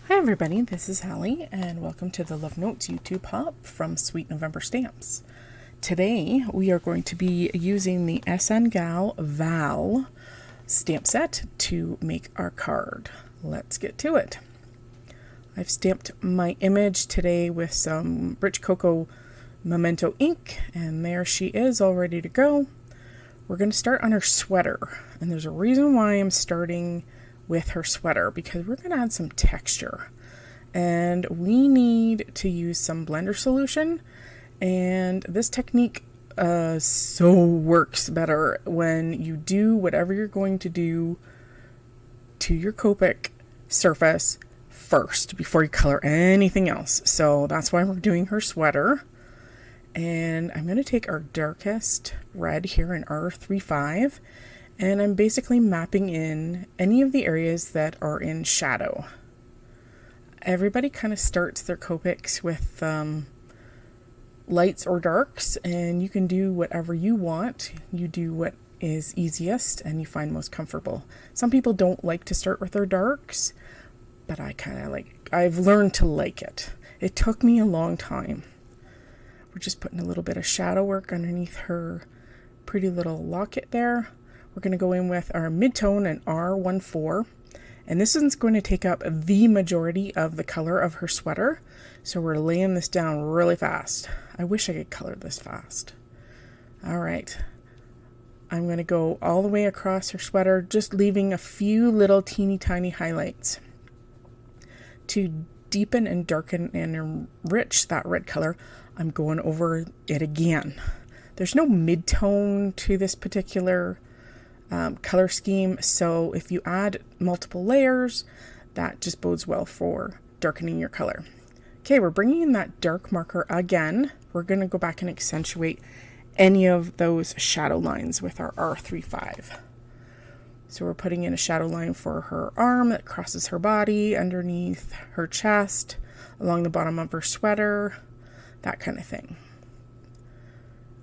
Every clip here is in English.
Hi everybody, this is Hallie and welcome to the Love Notes YouTube hub from Sweet November Stamps. Today we are going to be using the SN Gal Val stamp set to make our card. Let's get to it. I've stamped my image today with some Rich Cocoa Memento ink, and there she is all ready to go. We're going to start on her sweater, and there's a reason why I'm starting with her sweater, because we're going to add some texture and we need to use some blender solution, and this technique so works better when you do whatever you're going to do to your Copic surface first before you color anything else. So that's why we're doing her sweater. And I'm going to take our darkest red here in R35, and I'm basically mapping in any of the areas that are in shadow. Everybody kind of starts their Copics with lights or darks, and you can do whatever you want. You do what is easiest and you find most comfortable. Some people don't like to start with their darks, but I've learned to like it. It took me a long time. We're just putting a little bit of shadow work underneath her pretty little locket there. We're going to go in with our midtone and R14, and this is going to take up the majority of the color of her sweater. So we're laying this down really fast. I wish I could color this fast. All right. I'm going to go all the way across her sweater, just leaving a few little teeny tiny highlights to deepen and darken and enrich that red color. I'm going over it again. There's no mid-tone to this particular color scheme, so if you add multiple layers, that just bodes well for darkening your color. Okay, we're bringing in that dark marker again. We're going to go back and accentuate any of those shadow lines with our R35. So we're putting in a shadow line for her arm that crosses her body, underneath her chest, along the bottom of her sweater, that kind of thing.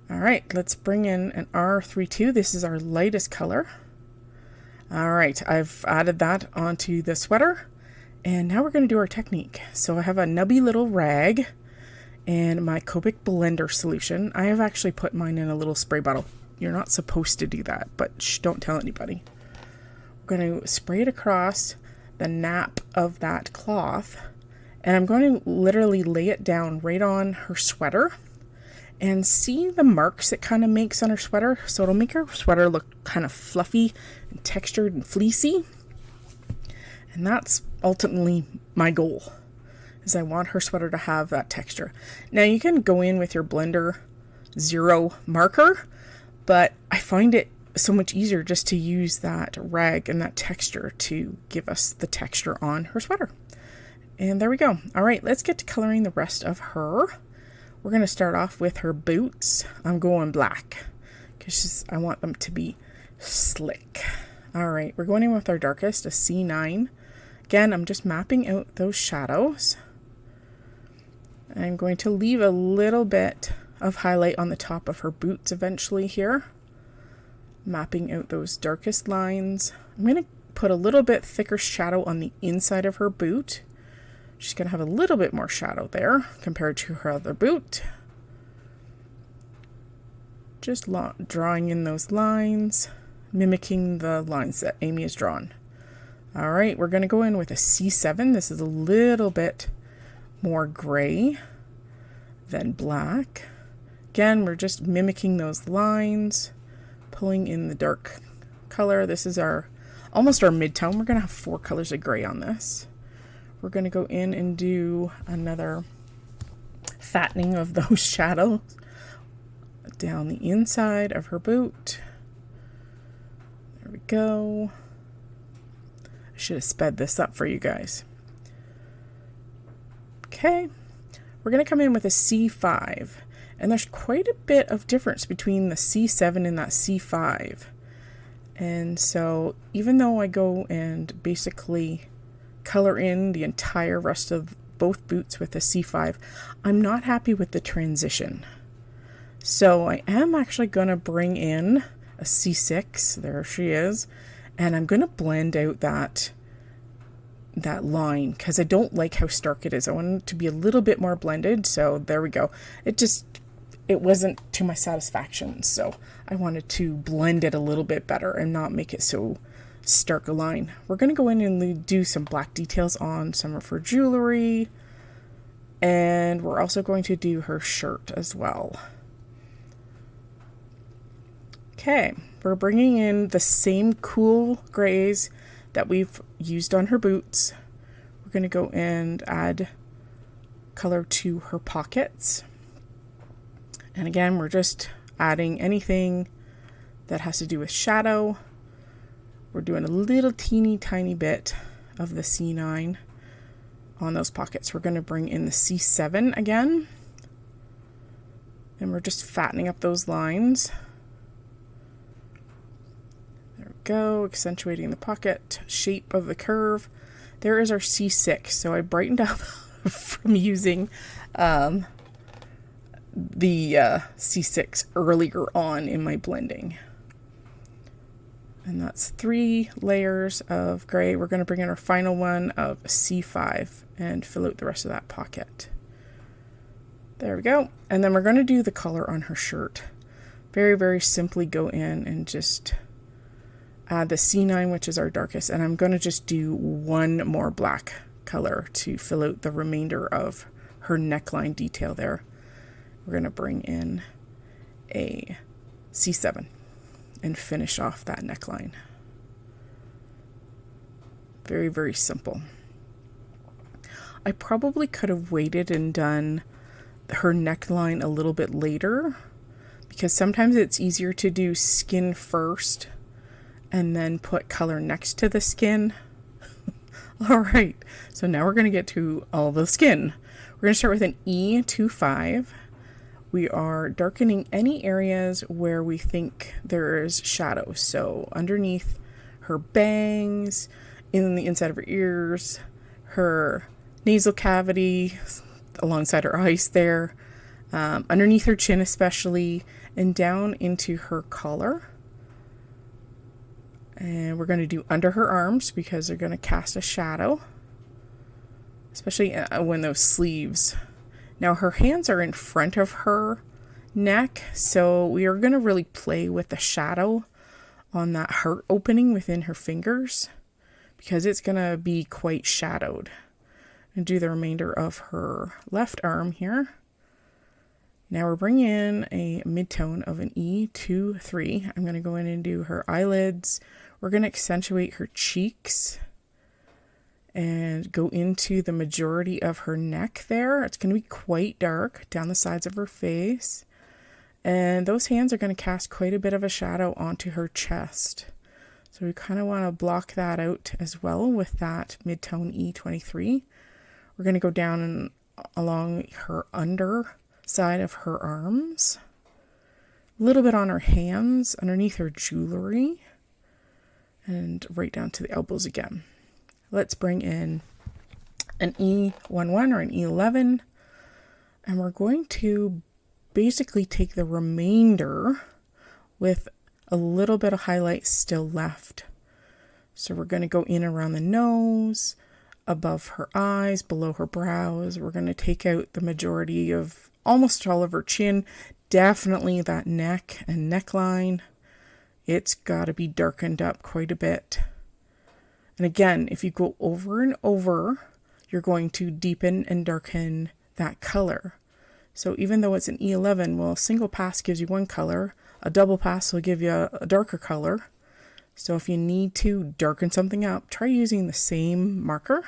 All right, let's bring in an R32. This is our lightest color. All right, I've added that onto the sweater, and now we're going to do our technique. So I have a nubby little rag and my Copic blender solution. I have actually put mine in a little spray bottle. You're not supposed to do that, but shh, don't tell anybody. We're going to spray it across the nap of that cloth, and I'm going to literally lay it down right on her sweater. And see the marks it kind of makes on her sweater? So it'll make her sweater look kind of fluffy and textured and fleecy. And that's ultimately my goal, is I want her sweater to have that texture. Now you can go in with your Blender 0 marker, but I find it so much easier just to use that rag and that texture to give us the texture on her sweater. And there we go. All right, let's get to coloring the rest of her. We're going to start off with her boots. I'm going black because I want them to be slick. All right, we're going in with our darkest, a C9. Again, I'm just mapping out those shadows. I'm going to leave a little bit of highlight on the top of her boots eventually here. Mapping out those darkest lines. I'm going to put a little bit thicker shadow on the inside of her boot. She's going to have a little bit more shadow there compared to her other boot. Just drawing in those lines, mimicking the lines that Amy has drawn. All right, we're going to go in with a C7. This is a little bit more gray than black. Again, we're just mimicking those lines, pulling in the dark color. This is almost our mid-tone. We're going to have 4 colors of gray on this. We're going to go in and do another fattening of those shadows down the inside of her boot. There we go. I should have sped this up for you guys. Okay, we're going to come in with a C5, and there's quite a bit of difference between the C7 and that C5. And so even though I go and basically color in the entire rest of both boots with a C5, I'm not happy with the transition. So I am actually going to bring in a C6, there she is, and I'm going to blend out that that line because I don't like how stark it is. I want it to be a little bit more blended. So there we go. It wasn't to my satisfaction. So I wanted to blend it a little bit better and not make it so stark a line. We're going to go in and do some black details on some of her jewelry. And we're also going to do her shirt as well. Okay, we're bringing in the same cool grays that we've used on her boots. We're going to go and add color to her pockets. And again, we're just adding anything that has to do with shadow. We're doing a little teeny tiny bit of the C9 on those pockets. We're going to bring in the C7 again. And we're just fattening up those lines. Go, accentuating the pocket shape of the curve. There is our C6. So I brightened up from using the C6 earlier on in my blending. And that's 3 layers of gray. We're going to bring in our final one of C5 and fill out the rest of that pocket. There we go. And then we're going to do the color on her shirt. Very, very simply go in and just add the C9, which is our darkest, and I'm going to just do one more black color to fill out the remainder of her neckline detail there. We're going to bring in a C7 and finish off that neckline. Very, very simple. I probably could have waited and done her neckline a little bit later because sometimes it's easier to do skin first and then put color next to the skin. All right, so now we're going to get to all the skin. We're going to start with an E25. We are darkening any areas where we think there is shadow. So underneath her bangs, in the inside of her ears, her nasal cavity, alongside her eyes there, underneath her chin especially, and down into her collar. And we're going to do under her arms because they're going to cast a shadow, especially when those sleeves. Now her hands are in front of her neck, so we are going to really play with the shadow on that heart opening within her fingers because it's going to be quite shadowed. And do the remainder of her left arm here. Now we're bringing in a mid-tone of an E23. I'm going to go in and do her eyelids. We're going to accentuate her cheeks and go into the majority of her neck there. It's going to be quite dark down the sides of her face. And those hands are going to cast quite a bit of a shadow onto her chest. So we kind of want to block that out as well with that mid-tone E23. We're going to go down and along her underside of her arms. A little bit on her hands, underneath her jewelry. And right down to the elbows again. Let's bring in an E11 or an E11. And we're going to basically take the remainder with a little bit of highlight still left. So we're going to go in around the nose, above her eyes, below her brows. We're going to take out the majority of almost all of her chin. Definitely that neck and neckline. It's got to be darkened up quite a bit. And again, if you go over and over, you're going to deepen and darken that color. So even though it's an E11, well, a single pass gives you one color. A double pass will give you a darker color. So if you need to darken something up, try using the same marker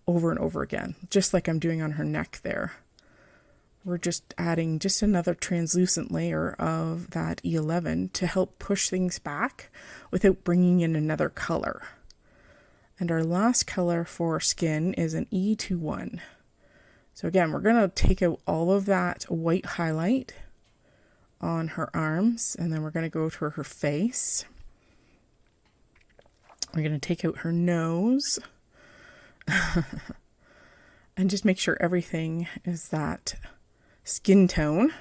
over and over again, just like I'm doing on her neck there. We're just adding just another translucent layer of that E11 to help push things back without bringing in another color. And our last color for skin is an E21. So again, we're going to take out all of that white highlight on her arms, and then we're going to go to her face. We're going to take out her nose and just make sure everything is that skin tone.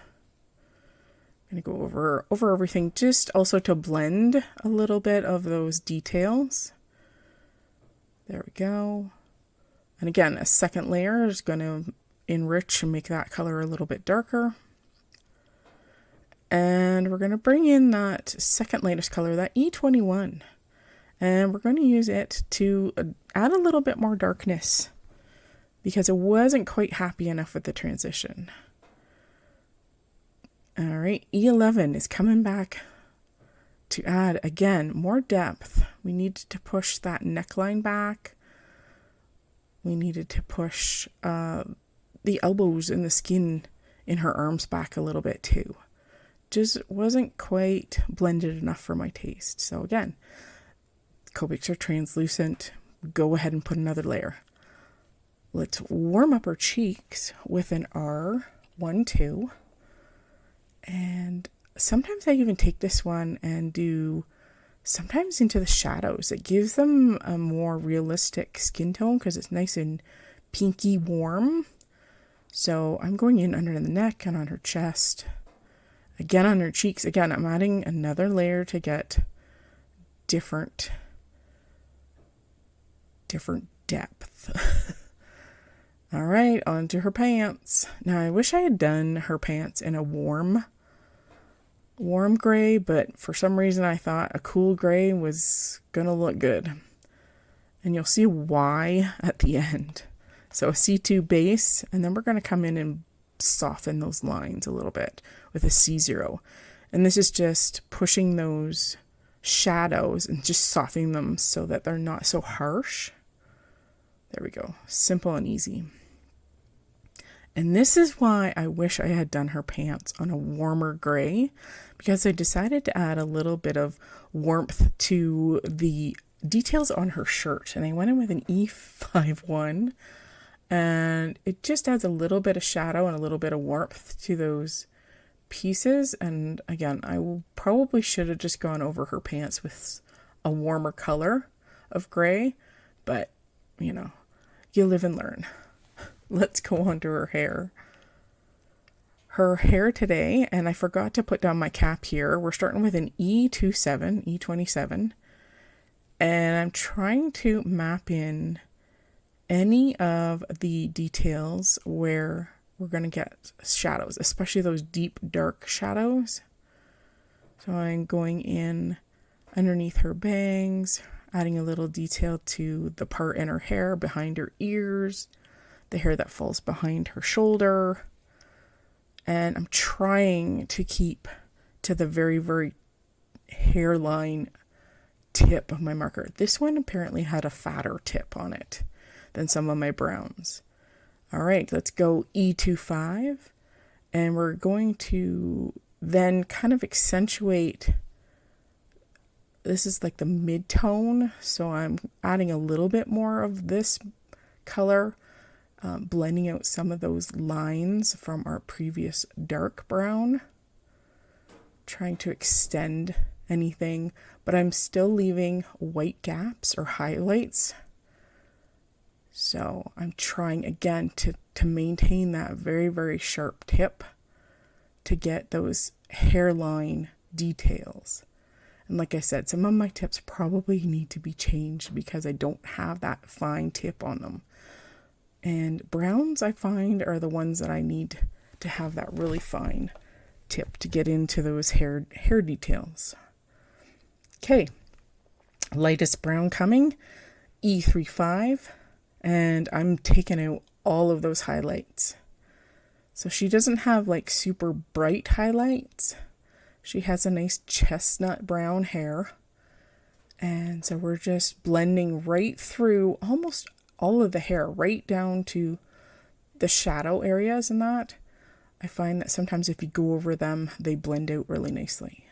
I'm going to go over everything just also to blend a little bit of those details. There we go. And again, a second layer is going to enrich and make that color a little bit darker. And we're going to bring in that second latest color, that E21. And we're going to use it to add a little bit more darkness because it wasn't quite happy enough with the transition. All right, E11 is coming back to add, again, more depth. We needed to push that neckline back. We needed to push the elbows and the skin in her arms back a little bit too. Just wasn't quite blended enough for my taste. So again, Copics are translucent. Go ahead and put another layer. Let's warm up our cheeks with an R12. And sometimes I even take this one and do sometimes into the shadows. It gives them a more realistic skin tone because it's nice and pinky warm. So I'm going in under the neck and on her chest. Again, on her cheeks. Again, I'm adding another layer to get different depth. All right, onto her pants. Now, I wish I had done her pants in a warm gray, but for some reason I thought a cool gray was gonna look good. And you'll see why at the end. So a C2 base, and then we're gonna come in and soften those lines a little bit with a C0. And this is just pushing those shadows and just softening them so that they're not so harsh. There we go. Simple and easy. And this is why I wish I had done her pants on a warmer gray, because I decided to add a little bit of warmth to the details on her shirt. And I went in with an E51, and it just adds a little bit of shadow and a little bit of warmth to those pieces. And again, I probably should have just gone over her pants with a warmer color of gray, but you know, you live and learn. Let's go on to her hair. Her hair today, and I forgot to put down my cap here. We're starting with an E27, and I'm trying to map in any of the details where we're going to get shadows, especially those deep, dark shadows. So I'm going in underneath her bangs, adding a little detail to the part in her hair behind her ears, the hair that falls behind her shoulder. And I'm trying to keep to the very, very hairline tip of my marker. This one apparently had a fatter tip on it than some of my browns. All right, let's go E25. And we're going to then kind of accentuate. This is like the mid-tone, so I'm adding a little bit more of this color, blending out some of those lines from our previous dark brown, trying to extend anything, but I'm still leaving white gaps or highlights. So I'm trying again to maintain that very, very sharp tip to get those hairline details. And like I said, some of my tips probably need to be changed because I don't have that fine tip on them. And browns, I find, are the ones that I need to have that really fine tip to get into those hair details. Okay, lightest brown coming, E35, and I'm taking out all of those highlights. So she doesn't have like super bright highlights. She has a nice chestnut brown hair. And so we're just blending right through almost all of the hair, right down to the shadow areas and that. I find that sometimes if you go over them, they blend out really nicely.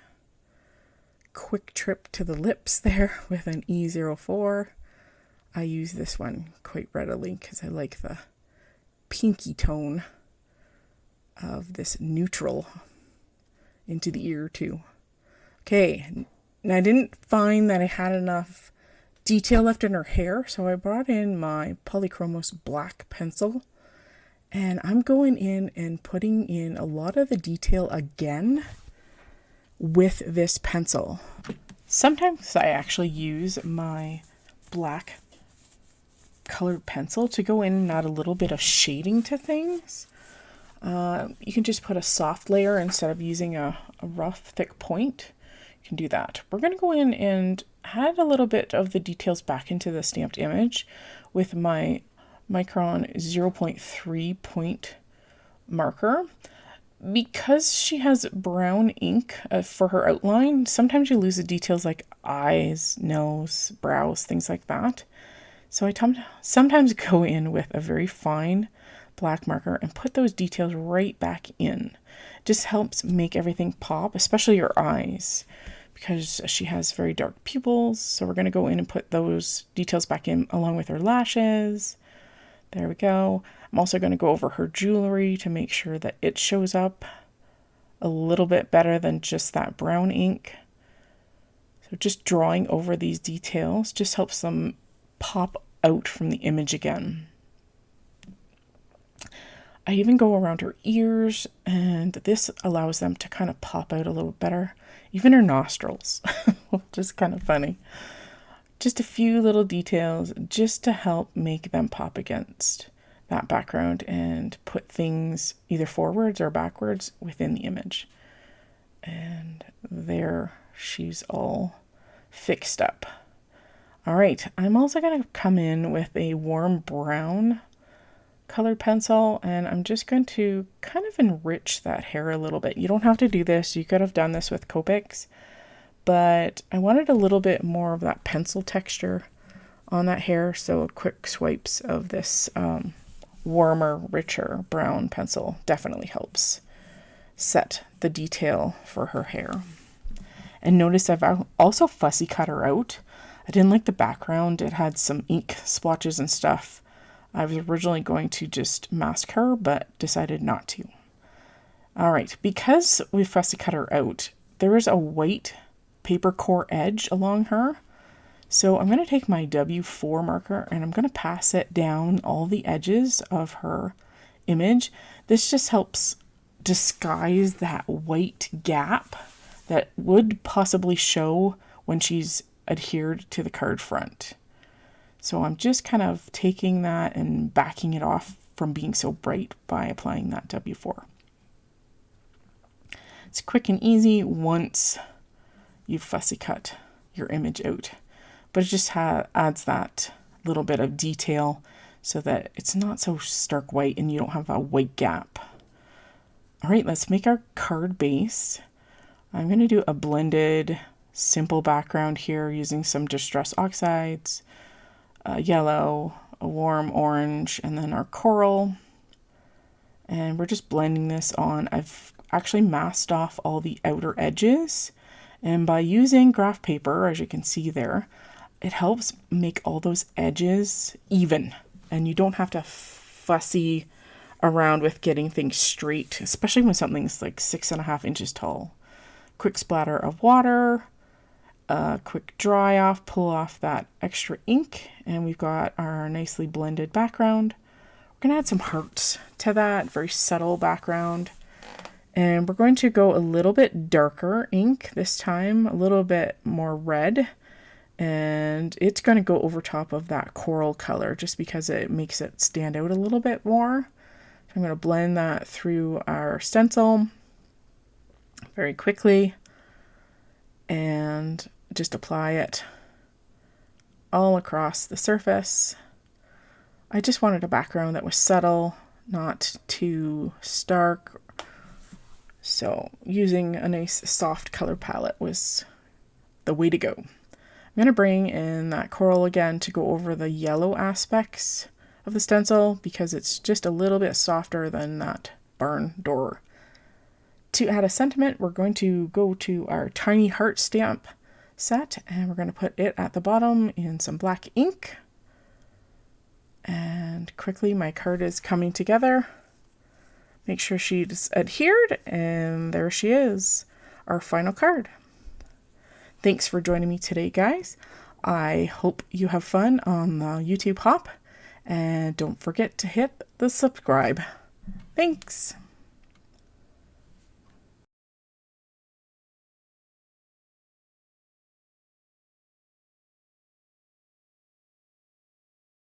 Quick trip to the lips there with an E04. I use this one quite readily because I like the pinky tone of this neutral into the ear too. Okay, and I didn't find that I had enough detail left in her hair, so I brought in my Polychromos black pencil, and I'm going in and putting in a lot of the detail again with this pencil. Sometimes I actually use my black colored pencil to go in and add a little bit of shading to things. You can just put a soft layer instead of using a rough, thick point. You can do that. We're going to go in and add a little bit of the details back into the stamped image with my Micron 0.3 point marker. Because she has brown ink for her outline, sometimes you lose the details like eyes, nose, brows, things like that. So I sometimes go in with a very fine black marker and put those details right back in. Just helps make everything pop, especially her eyes, because she has very dark pupils. So we're going to go in and put those details back in along with her lashes. There we go. I'm also going to go over her jewelry to make sure that it shows up a little bit better than just that brown ink. So just drawing over these details just helps them pop out from the image again. I even go around her ears, and this allows them to kind of pop out a little better. Even her nostrils, which is kind of funny. Just a few little details just to help make them pop against that background and put things either forwards or backwards within the image. And there she's all fixed up. All right, I'm also going to come in with a warm brown colored pencil, and I'm just going to kind of enrich that hair a little bit. You don't have to do this. You could have done this with Copics, but I wanted a little bit more of that pencil texture on that hair, so quick swipes of this warmer, richer brown pencil definitely helps set the detail for her hair. And notice I've also fussy cut her out. I didn't like the background. It had some ink splotches and stuff. I was originally going to just mask her, but decided not to. All right, because we fussy cut her out, there is a white paper core edge along her. So I'm going to take my W4 marker and I'm going to pass it down all the edges of her image. This just helps disguise that white gap that would possibly show when she's adhered to the card front. So I'm just kind of taking that and backing it off from being so bright by applying that W4. It's quick and easy once you fussy cut your image out, but it just adds that little bit of detail so that it's not so stark white and you don't have a white gap. All right, let's make our card base. I'm going to do a blended simple background here using some distress oxides, yellow, a warm orange, and then our coral. And we're just blending this on. I've actually masked off all the outer edges, and by using graph paper, as you can see there, it helps make all those edges even, and you don't have to fussy around with getting things straight, especially when something's like 6.5 inches tall. Quick splatter of water, quick dry off, pull off that extra ink, and we've got our nicely blended background. We're going to add some hearts to that, very subtle background. And we're going to go a little bit darker ink this time, a little bit more red. And it's going to go over top of that coral color just because it makes it stand out a little bit more. So I'm going to blend that through our stencil very quickly and just apply it all across the surface. I just wanted a background that was subtle, not too stark. So using a nice soft color palette was the way to go. I'm going to bring in that coral again to go over the yellow aspects of the stencil because it's just a little bit softer than that barn door. To add a sentiment, we're going to go to our tiny heart stamp set and we're going to put it at the bottom in some black ink. And quickly my card is coming together. Make sure she's adhered, and there she is, our final card. Thanks for joining me today, guys. I hope you have fun on the YouTube hop, and don't forget to hit the subscribe. Thanks.